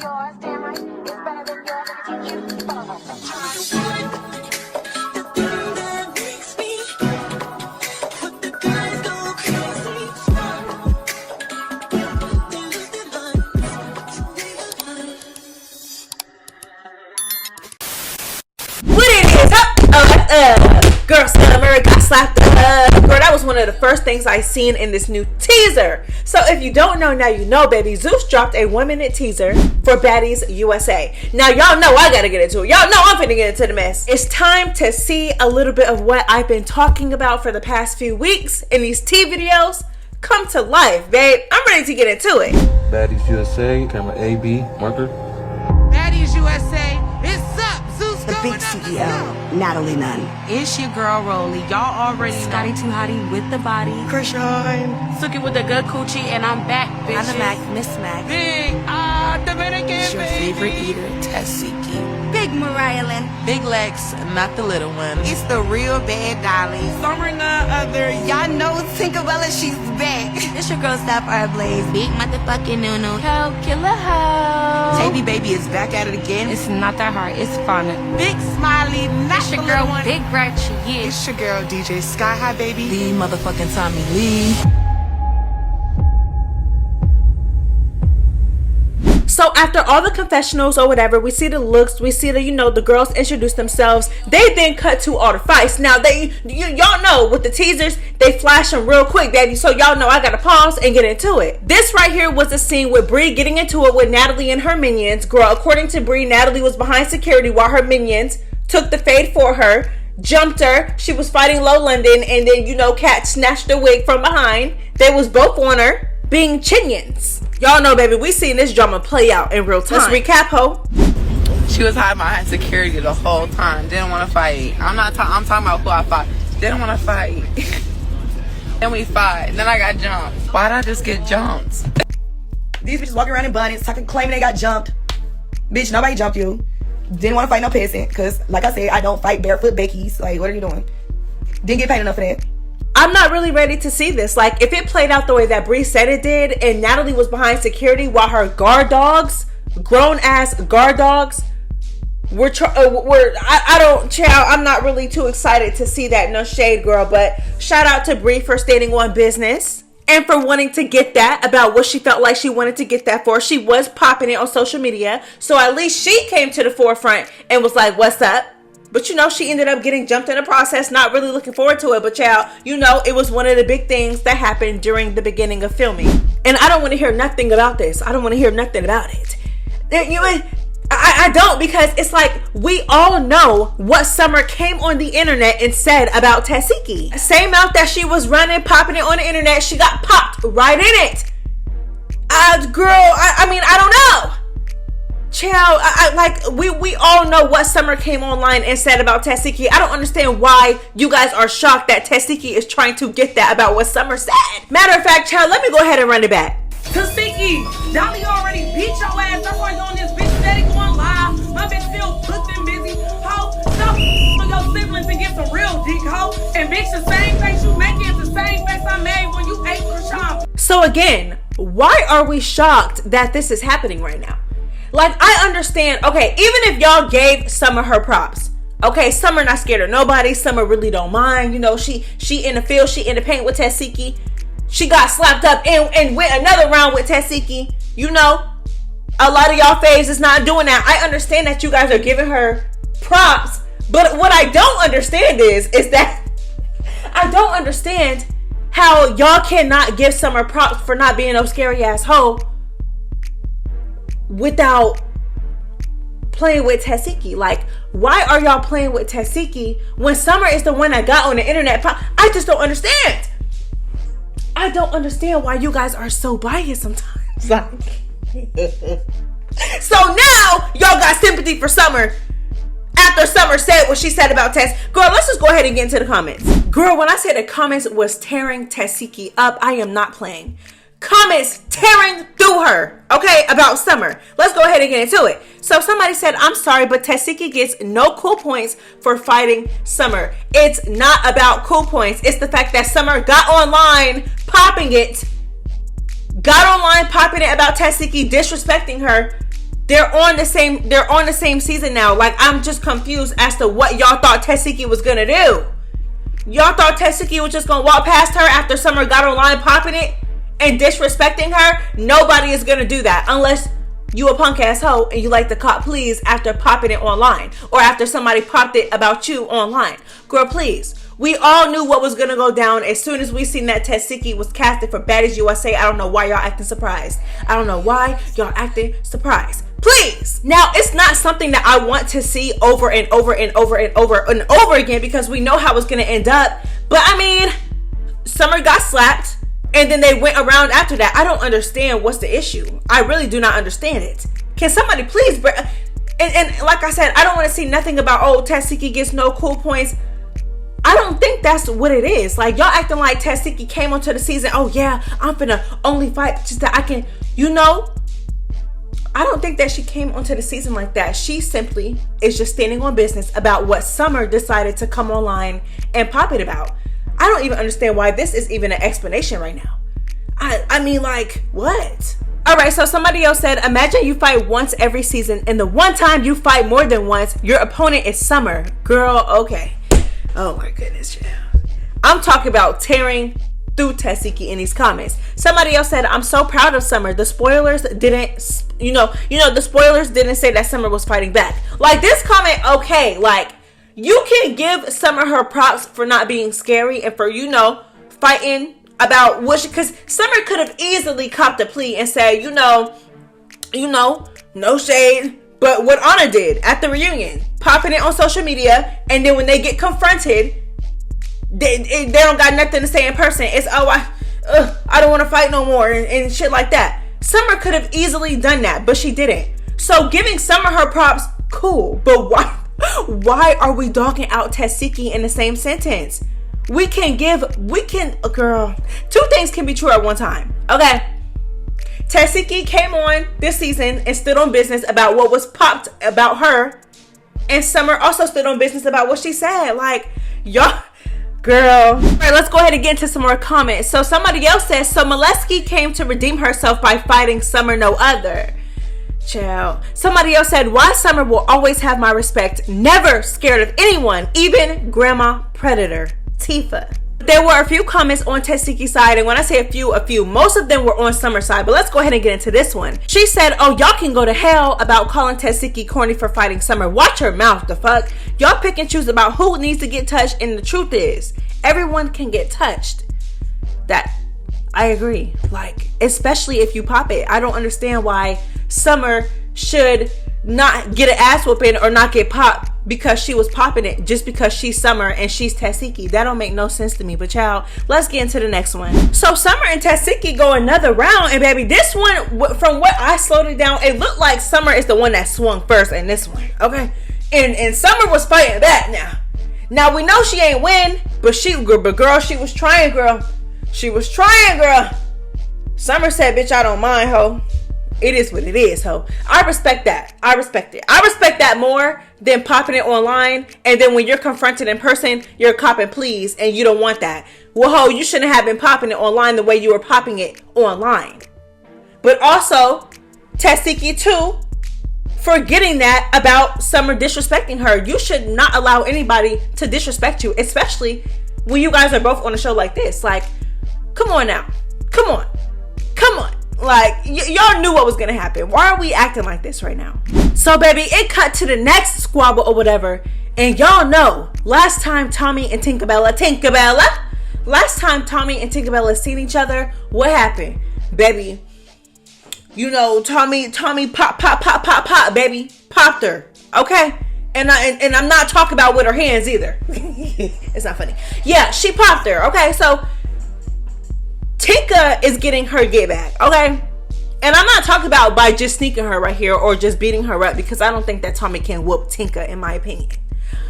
Yours, damn right, it's better than yours. I can teach you. What it is? Girl, Summer got slapped up. Girl, that was one of the first things I seen in this new teaser. So if you don't know, now you know, baby. Zeus dropped a 1-minute teaser for Baddies USA. Now y'all know I gotta get into it. Y'all know I'm finna get into the mess. It's time to see a little bit of what I've been talking about for the past few weeks in these tea videos come to life, babe. I'm ready to get into it. Baddies USA, camera AB, marker. Baddies USA, it's up, Zeus The going big up, CEO, Natalie Nunn. It's your girl Rollie. Y'all already Scotty know. Too Hottie with the body. Christian. Suki with the good coochie, and I'm back, bitches. I'm the Mac, Miss Mac. Big Dominican, It's your favorite eater, Tesekii. Big Mariah Lynn. Big Lex, not the little one. It's the real bad dolly. Summer none other. Y'all know Tinkerbella, she's back. It's your girl Sapphire Blaze. Big motherfucking no. Hell, killer hoe. Baby baby is back at it again. It's not that hard. It's fun. Big smiley, not It's the your little girl, one. Big Ratchet. Yeah. It's your girl DJ Sky High, baby. The motherfucking Tommy Lee. So after all the confessionals or whatever, we see the looks, we see the, you know, the girls introduce themselves. They then cut to all the fights. Now y'all know with the teasers, they flash them real quick, daddy. So y'all know I gotta pause and get into it. This right here was a scene with Bree getting into it with Natalie and her minions. Girl, according to Bree, Natalie was behind security while her minions took the fade for her, jumped her. She was fighting Low London, and then, you know, Kat snatched the wig from behind. They was both on her, being chinions. Y'all know, baby, we seen this drama play out in real time. Let's recap, ho. She was hiding behind security the whole time. Didn't want to fight. I'm talking about who I fought. Didn't want to fight. Then we fought. Then I got jumped. Why'd I just get jumped? These bitches walking around in bonnets, talking, claiming they got jumped. Bitch, nobody jumped you. Didn't want to fight no peasant, because, like I said, I don't fight barefoot Becky's. Like, what are you doing? Didn't get paid enough for that. I'm not really ready to see this. Like, if it played out the way that Bree said it did, and Natalie was behind security while her guard dogs, grown ass guard dogs, I'm not really too excited to see that. No shade, girl, but shout out to Bree for standing on business and for wanting to get that about what she felt like she wanted to get that for. She was popping it on social media, so at least she came to the forefront and was like, what's up? But you know, she ended up getting jumped in the process. Not really looking forward to it. But child, you know, it was one of the big things that happened during the beginning of filming. And I don't want to hear nothing about this. I don't want to hear nothing about it. I don't, because it's like we all know what Summer came on the internet and said about Tesekii. Same mouth that she was running, popping it on the internet, she got popped right in it. Girl, I mean, I don't know. Child, we all know what Summer came online and said about Tesekii. I don't understand why you guys are shocked that Tesekii is trying to get that about what Summer said. Matter of fact, child, let me go ahead and run it back. Tesekii, Dolly already beat your ass. That's why you on this bitch steady going live. My bitch still booked and busy. Ho, stop on your siblings and get some real dick, ho. And bitch, the same face you making is the same face I made when you ate Krishan. So again, why are we shocked that this is happening right now? Like, I understand, okay, even if y'all gave Summer her props, okay, Summer not scared of nobody, Summer really don't mind, you know, she in the field, she in the paint with Tesekii, she got slapped up and went another round with Tesekii, you know, a lot of y'all faves is not doing that. I understand that you guys are giving her props, but what I don't understand is that I don't understand how y'all cannot give Summer props for not being no scary ass hoe without playing with Tesekii. Like, why are y'all playing with Tesekii when Summer is the one that got on the internet? I just don't understand. I don't understand why you guys are so biased sometimes. Like, so now y'all got sympathy for Summer after Summer said what she said about Tess. Girl, let's just go ahead and get into the comments. Girl, when I say the comments was tearing Tesekii up, I am not playing. Comments tearing through her, okay, about Summer. Let's go ahead and get into it. So somebody said, I'm sorry, but Tesekii gets no cool points for fighting Summer. It's not about cool points. It's the fact that Summer got online popping it about Tesekii, disrespecting her, They're on the same season now. Like, I'm just confused as to what y'all thought Tesekii was gonna do. Y'all thought Tesekii was just gonna walk past her after Summer got online popping it and disrespecting her? Nobody is gonna do that unless you a punk ass hoe and you like to cop please after popping it online or after somebody popped it about you online. Girl, please. We all knew what was gonna go down as soon as we seen that Tesekii was casted for Baddies USA. I don't know why y'all acting surprised. I don't know why y'all acting surprised. Please. Now, it's not something that I want to see over and over and over and over and over again because we know how it's gonna end up. But I mean, Summer got slapped and then they went around after that. I don't understand what's the issue. I really do not understand it. Can somebody please and like I said, I don't want to see nothing about, oh, Tesekii gets no cool points. I don't think that's what it is. Like, y'all acting like Tesekii came onto the season, oh yeah, I'm finna only fight just that I can, you know. I don't think that she came onto the season like that. She simply is just standing on business about what Summer decided to come online and pop it about. I don't even understand why this is even an explanation right now. I mean, like, what? All right, so somebody else said, imagine you fight once every season and the one time you fight more than once, your opponent is Summer. Girl, okay. Oh my goodness, yeah. I'm talking about tearing through Tesekii in these comments. Somebody else said, I'm so proud of Summer. The spoilers didn't, you know, the spoilers didn't say that Summer was fighting back. Like, this comment, okay, like, you can give Summer her props for not being scary and for, you know, fighting about what she, because Summer could have easily copped a plea and said, you know, no shade. But what Anna did at the reunion, popping it on social media, and then when they get confronted, they don't got nothing to say in person. It's, oh, I don't want to fight no more and shit like that. Summer could have easily done that, but she didn't. So giving Summer her props, cool. But why are we dogging out Tesekii in the same sentence? Girl, two things can be true at one time. Okay. Tesekii came on this season and stood on business about what was popped about her. And Summer also stood on business about what she said. Like, y'all, girl. All right, let's go ahead and get into some more comments. So somebody else says, so Molesky came to redeem herself by fighting Summer no other. Child. Somebody else said, why Summer will always have my respect. Never scared of anyone, even Grandma Predator, Tifa. There were a few comments on Tesekii's side, and when I say a few, most of them were on Summer's side, but let's go ahead and get into this one. She said, oh, y'all can go to hell about calling Tesekii corny for fighting Summer. Watch your mouth, the fuck. Y'all pick and choose about who needs to get touched, and the truth is, everyone can get touched. That, I agree. Like, especially if you pop it. I don't understand why Summer should not get an ass whooping or not get popped because she was popping it just because she's Summer and she's Tesekii. That don't make no sense to me. But y'all, let's get into the next one. So Summer and Tesekii go another round, and baby, this one, from what I slowed it down, it looked like Summer is the one that swung first in this one. Okay, and Summer was fighting back. Now we know she ain't win, but girl, she was trying, girl. She was trying, girl. Summer said, bitch, I don't mind, ho. It is what it is, ho. I respect that. I respect it. I respect that more than popping it online. And then when you're confronted in person, you're copping please, and you don't want that. Well, ho, you shouldn't have been popping it online the way you were popping it online. But also, Tesekii too, for getting that about Summer disrespecting her. You should not allow anybody to disrespect you, especially when you guys are both on a show like this. Like, come on now. Come on. Like, y'all knew what was gonna happen. Why are we acting like this right now? So baby, it cut to the next squabble or whatever, and y'all know last time Tommy and Tinkerbella last time Tommy and Tinkerbella seen each other, what happened? Baby, you know, Tommy pop, baby, popped her. Okay, and I'm not talking about with her hands either. It's not funny. Yeah, she popped her. Okay, so Tinka is getting her get back, okay? And I'm not talking about by just sneaking her right here or just beating her up, because I don't think that Tommy can whoop Tinka, in my opinion.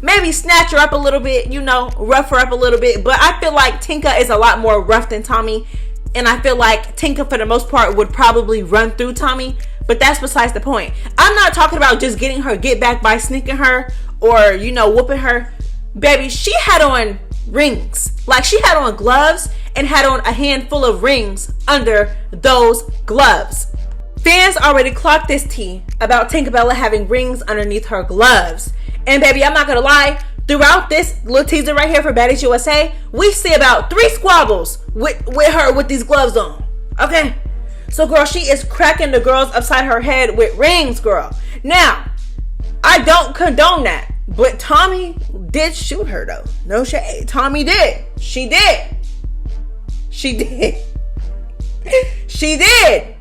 Maybe snatch her up a little bit, you know, rough her up a little bit, but I feel like Tinka is a lot more rough than Tommy, and I feel like Tinka, for the most part, would probably run through Tommy, but that's besides the point. I'm not talking about just getting her get back by sneaking her or, you know, whooping her. Baby, she had on rings. Like, she had on gloves and had on a handful of rings under those gloves. Fans already clocked this tea about Tinkerbella having rings underneath her gloves. And baby, I'm not gonna lie, throughout this little teaser right here for Baddies USA, we see about 3 squabbles with her with these gloves on. Okay? So girl, she is cracking the girls upside her head with rings, girl. Now, I don't condone that, but Tommy did shoot her though. No shade. Tommy did. She did. She did. She did.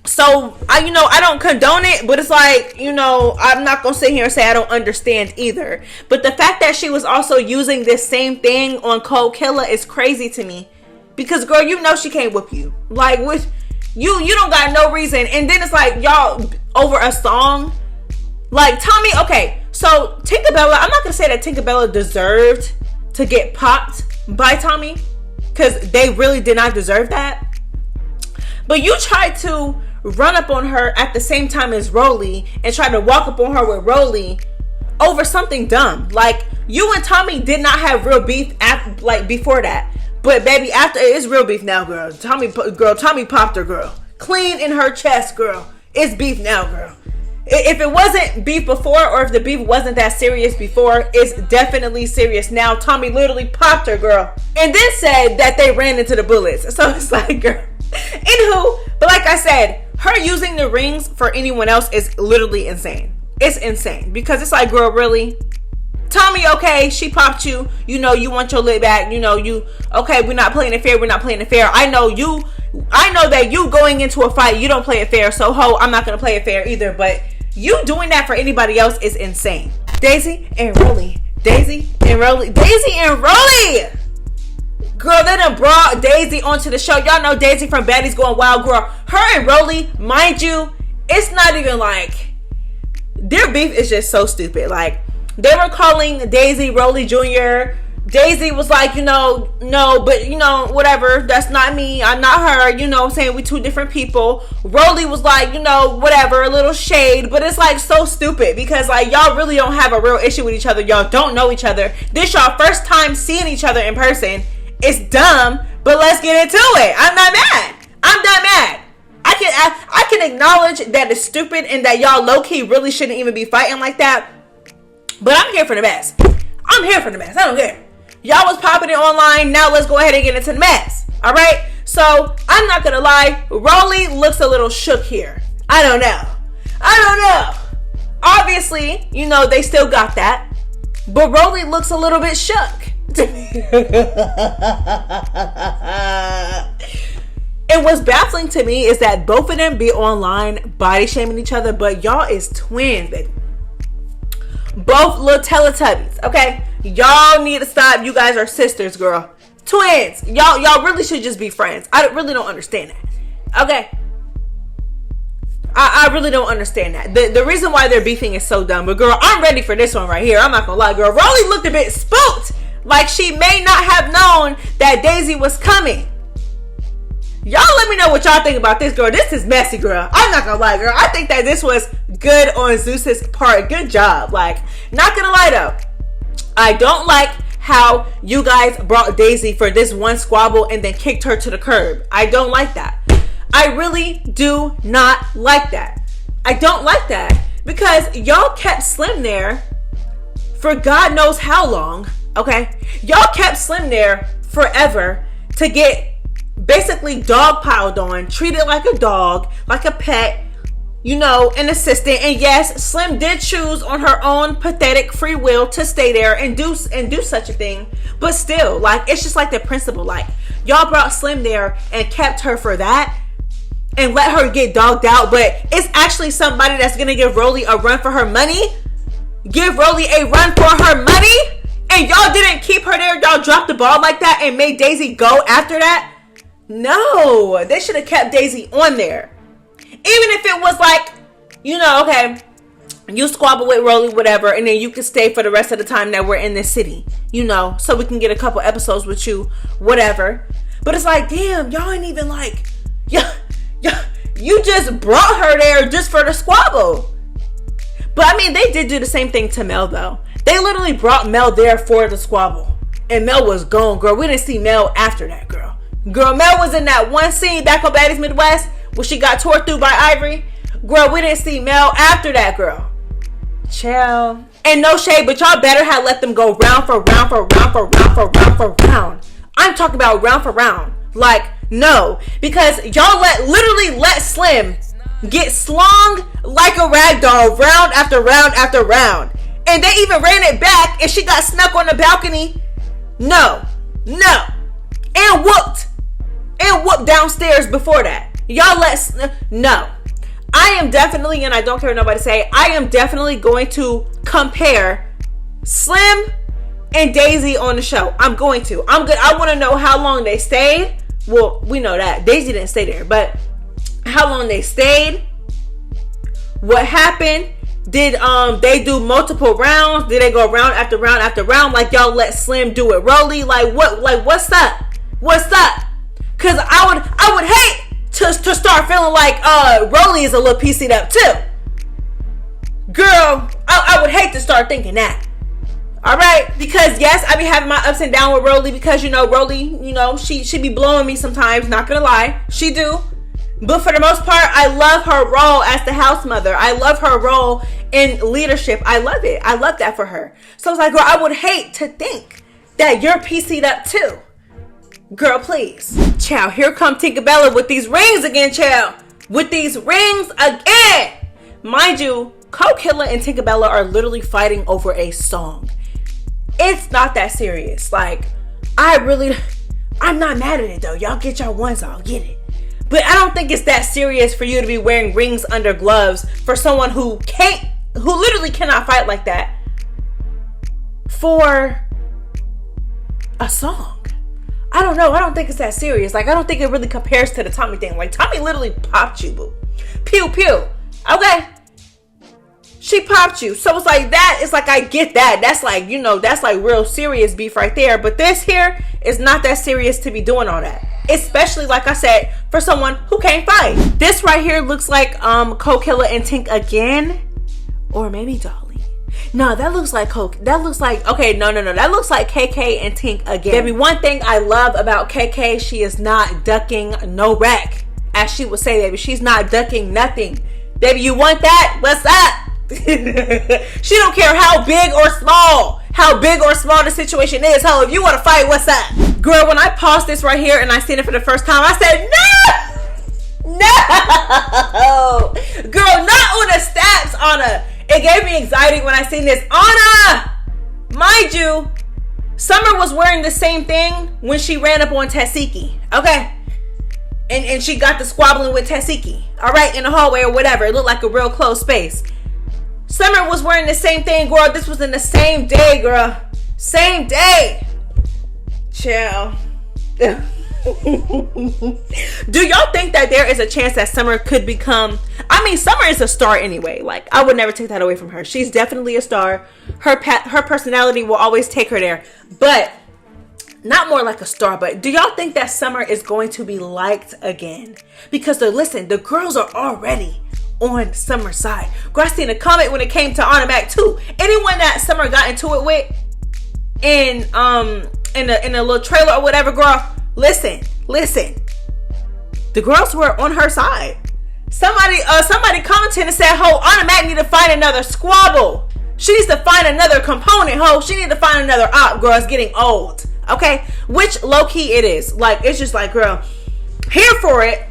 So, I don't condone it, but it's like, I'm not going to sit here and say I don't understand either. But the fact that she was also using this same thing on Cold Killer is crazy to me. Because, girl, she can't whip you. Like, with you don't got no reason. And then it's like, y'all, over a song. Like, Tommy, okay. So, Tinkerbella, I'm not going to say that Tinkerbella deserved to get popped by Tommy. Because they really did not deserve that. But you tried to run up on her at the same time as Rollie and try to walk up on her with Rollie over something dumb. Like, you and Tommy did not have real beef before that. But baby, after, it's real beef now, girl. Tommy popped her, girl. Clean in her chest, girl. It's beef now, girl. If it wasn't beef before, or if the beef wasn't that serious before, it's definitely serious now. Tommy literally popped her, girl. And then said that they ran into the bullets. So it's like, girl. Anywho, but like I said, her using the rings for anyone else is literally insane. It's insane. Because it's like, girl, really? Tommy, okay, she popped you. You want your lid back. Okay, we're not playing it fair. I know that you going into a fight, you don't play it fair. So, I'm not going to play it fair either. But you doing that for anybody else is insane. Daisy and Rollie. Girl, they done brought Daisy onto the show. Y'all know Daisy from Baddies Going Wild, girl. Her and Rollie, mind you, it's not even like, their beef is just so stupid. Like, they were calling Daisy Rollie Jr. Daisy was like, no, but, whatever. That's not me. I'm not her. Saying we 2 different people. Rollie was like, whatever, a little shade. But it's like so stupid because like y'all really don't have a real issue with each other. Y'all don't know each other. This y'all first time seeing each other in person. It's dumb, but let's get into it. I'm not mad. I can acknowledge that it's stupid and that y'all low-key really shouldn't even be fighting like that. But I'm here for the mess. I don't care. Y'all was popping it online. Now let's go ahead and get into the mess. All right? So, I'm not going to lie. Rollie looks a little shook here. I don't know. Obviously, they still got that. But Rollie looks a little bit shook. And what's baffling to me is that both of them be online body shaming each other, but y'all is twins, baby. Both little Teletubbies, okay? Y'all need to stop. You guys are sisters, girl. Twins. Y'all really should just be friends. I really don't understand that. Okay? I really don't understand that. The reason why they're beefing is so dumb. But girl, I'm ready for this one right here. I'm not gonna lie, girl. Rollie looked a bit spooked. Like she may not have known that Daisy was coming. Y'all let me know what y'all think about this, girl. This is messy, girl. I'm not gonna lie, girl. I think that this was good on Zeus's part. Good job. Like, not gonna lie though. I don't like how you guys brought Daisy for this one squabble and then kicked her to the curb. I don't like that. I really do not like that. I don't like that because y'all kept Slim there for God knows how long. Okay, y'all kept Slim there forever to get basically dog piled on, treated like a dog, like a pet, an assistant. And yes, Slim did choose on her own pathetic free will to stay there and do such a thing. But still, like, it's just like the principle. Like, y'all brought Slim there and kept her for that and let her get dogged out. But it's actually somebody that's gonna give Rollie a run for her money. Give Rollie a run for her money. And y'all didn't keep her there. Y'all dropped the ball like that and made Daisy go after that. No, they should have kept Daisy on there. Even if it was like, okay, you squabble with Rollie, whatever, and then you can stay for the rest of the time that we're in this city, so we can get a couple episodes with you, whatever. But it's like, damn, y'all ain't even like, you just brought her there just for the squabble. But I mean, they did do the same thing to Mel though. They literally brought Mel there for the squabble. And Mel was gone, girl. We didn't see Mel after that, girl. Girl, Mel was in that one scene back on Baddies Midwest when she got tore through by Ivory. Girl, we didn't see Mel after that, girl. Chill. And no shade, but y'all better have let them go round for round for round for round for round for round. I'm talking about round for round. Like, no. Because y'all literally let Slim get slung like a rag doll round after round after round. And they even ran it back and she got snuck on the balcony. No. And whooped downstairs before that. Y'all no. I am definitely, and I don't care what nobody say, I am definitely going to compare Slim and Daisy on the show. I'm going to. I want to know how long they stayed. Well, we know that Daisy didn't stay there, but how long they stayed, what happened, did they do multiple rounds, did they go round after round after round like y'all let Slim do it Rollie? Like what's up? Cause I would hate to start feeling like Rollie is a little PC'd up too. Girl, I would hate to start thinking that. Alright, because yes, I be having my ups and downs with Rollie, because Rollie, she be blowing me sometimes, not gonna lie, she do. But for the most part, I love her role as the house mother. I love her role in leadership. I love it. I love that for her. So it's like, girl, I would hate to think that you're PC'd up too. Girl, please. Chow, here come Tinkerbella with these rings again, chow. With these rings again. Mind you, Co-Killer and Tinkerbella are literally fighting over a song. It's not that serious. Like, I'm not mad at it though. Y'all get your ones, I'll get it. But I don't think it's that serious for you to be wearing rings under gloves for someone who literally cannot fight like that for a song. I don't know. I don't think it's that serious. Like, I don't think it really compares to the Tommy thing. Like, Tommy literally popped you, boo. Pew, pew. Okay. She popped you. So it's like that. It's like, I get that. That's like, that's like real serious beef right there. But this here is not that serious to be doing all that. Especially, like I said, for someone who can't fight. This right here looks like Co-Killer and Tink again. Or maybe Dolly. No, that looks like okay, no. That looks like KK and Tink again. Baby, one thing I love about KK, she is not ducking no wreck. As she would say, baby, she's not ducking nothing. Baby, you want that? What's up? She don't care how big or small the situation is. Hell, if you want to fight, what's up? Girl, when I paused this right here and I seen it for the first time, I said, no, girl, not on the stats, Anna. It gave me anxiety when I seen this. Anna, mind you, Summer was wearing the same thing when she ran up on Tesekii, okay? And she got the squabbling with Tesekii, all right, in the hallway or whatever. It looked like a real close space. Summer was wearing the same thing, girl. This was in the same day, girl. Same day. Chill. Do y'all think that there is a chance that Summer could become... I mean, Summer is a star anyway. Like, I would never take that away from her. She's definitely a star. Her personality will always take her there. But... not more like a star, but do y'all think that Summer is going to be liked again? Because the girls are already on Summer's side. Girl, I seen a comment when it came to Automatic too. Anyone that Summer got into it with in a little trailer or whatever, girl, listen. The girls were on her side. Somebody commented and said, "Ho, Automatic need to find another squabble. She needs to find another component, ho. She need to find another op, girl. It's getting old." Okay, which low key it is. Like, it's just like, girl, here for it.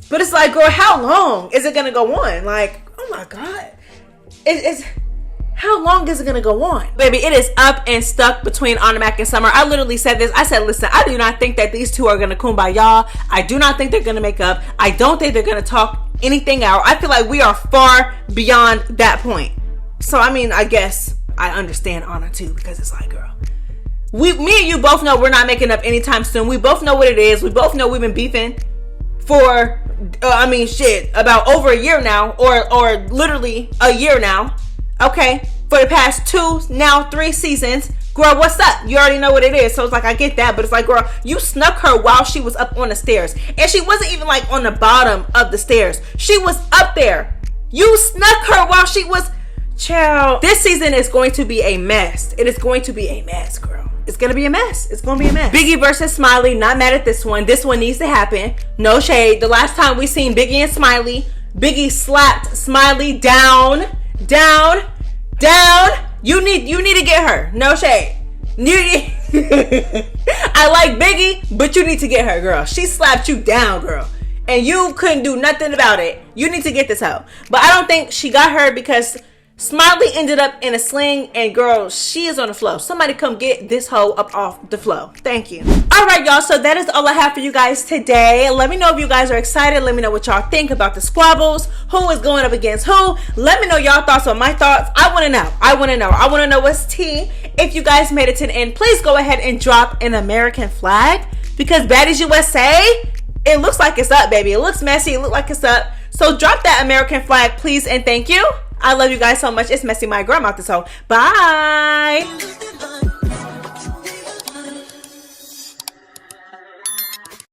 But it's like, girl, how long is it gonna go on? Like, oh my God, it's how long is it gonna go on, baby? It is up and stuck between Automatic and Summer. I literally said this. I said, listen, I do not think that these two are gonna kumbaya. I do not think they're gonna make up. I don't think they're gonna talk anything out. I feel like we are far beyond that point. So I mean, I guess I understand Anna too, because it's like, girl, me and you both know we're not making up anytime soon. We both know what it is. We both know we've been beefing for about over a year now, or literally a year now. Okay, for the past 2, now 3 seasons. Girl, what's up? You already know what it is. So it's like, I get that, but it's like, girl, you snuck her while she was up on the stairs, and she wasn't even like on the bottom of the stairs. She was up there. You snuck her while she was... Child, this season is going to be a mess. It is going to be a mess, girl. It's gonna be a mess. It's gonna be a mess. Biggie versus Smiley. Not mad at this one. This one needs to happen. No shade. The last time we seen Biggie and Smiley, Biggie slapped Smiley down. You need to get her. No shade. I like Biggie, but you need to get her, girl. She slapped you down, girl, and you couldn't do nothing about it. You need to get this hoe. But I don't think she got her because Smiley ended up in a sling, and girl, she is on the floor. Somebody come get this hoe up off the floor. Thank you. All right, y'all. So that is all I have for you guys today. Let me know if you guys are excited. Let me know what y'all think about the squabbles. Who is going up against who? Let me know y'all thoughts on my thoughts. I want to know. I want to know what's tea. If you guys made it to the end, please go ahead and drop an American flag because Baddies USA, it looks like it's up, baby. It looks messy. It looks like it's up. So drop that American flag, please, and thank you. I love you guys so much. It's MessyMya, girl. I'm out this hoe. Bye.